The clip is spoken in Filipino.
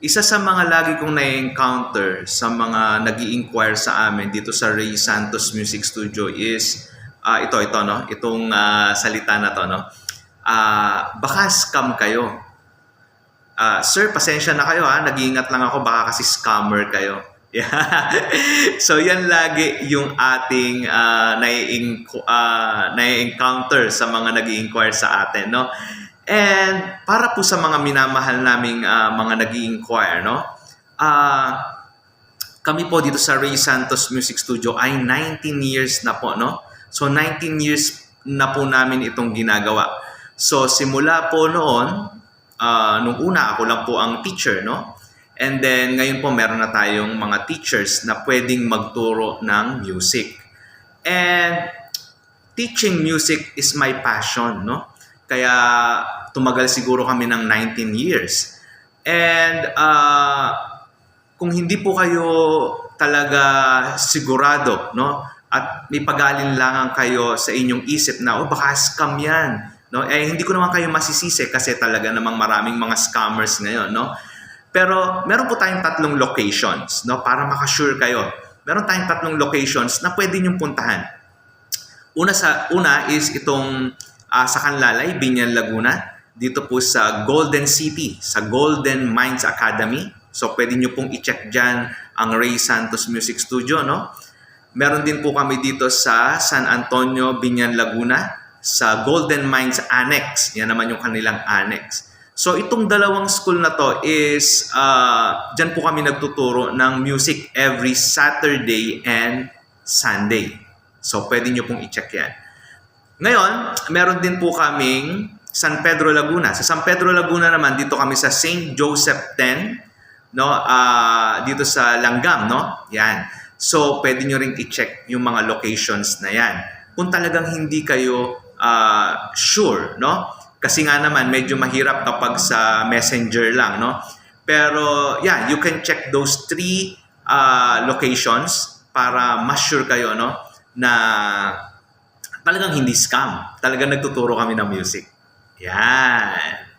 Isa sa mga lagi kong na-encounter sa mga nag inquire sa amin dito sa Ray Santos Music Studio is ito no, itong salita na to no. Baka scam kayo. Sir, pasensya na kayo ha, nag-iingat lang ako baka kasi scammer kayo. Yeah. So yan lagi yung ating na-encounter sa mga nag-inquire sa atin no. And para po sa mga minamahal naming mga nag-i-inquire, no? Kami po dito sa Ray Santos Music Studio ay 19 years na po, no? So 19 years na po namin itong ginagawa. So simula po noon, nung una ako lang po ang teacher, no? And then ngayon po meron na tayong mga teachers na pwedeng magturo ng music. And teaching music is my passion, no? Kaya tumagal siguro kami ng 19 years. And kung hindi po kayo talaga sigurado, no? At may pag-aalinlangan kayo sa inyong isip na, oh baka scam yan. No? Hindi ko naman kayo masisisi kasi talaga namang maraming mga scammers ngayon, no? Pero meron po tayong 3 locations, no? Para makasure kayo. Meron tayong 3 locations na pwede niyong puntahan. Una is itong sa Canlalay, Binyan, Laguna. Dito po sa Golden City, sa Golden Minds Academy. So pwede nyo pong i-check dyan ang Ray Santos Music Studio, no? Meron din po kami dito sa San Antonio, Binyan, Laguna, sa Golden Minds Annex. Yan naman yung kanilang annex. So itong dalawang school na to is, dyan po kami nagtuturo ng music every Saturday and Sunday. So pwede nyo pong i-check yan. Ngayon, meron din po kaming San Pedro, Laguna. Sa San Pedro, Laguna naman, dito kami sa St. Joseph 10, no? Dito sa Langgam, no? Yan. So, pwede nyo rin i-check yung mga locations na yan. Kung talagang hindi kayo sure, no? Kasi nga naman, medyo mahirap kapag sa messenger lang, no? Pero, yeah, you can check those 3 locations para mas sure kayo, no? Na talagang hindi scam. Talagang nagtuturo kami ng music. Yan.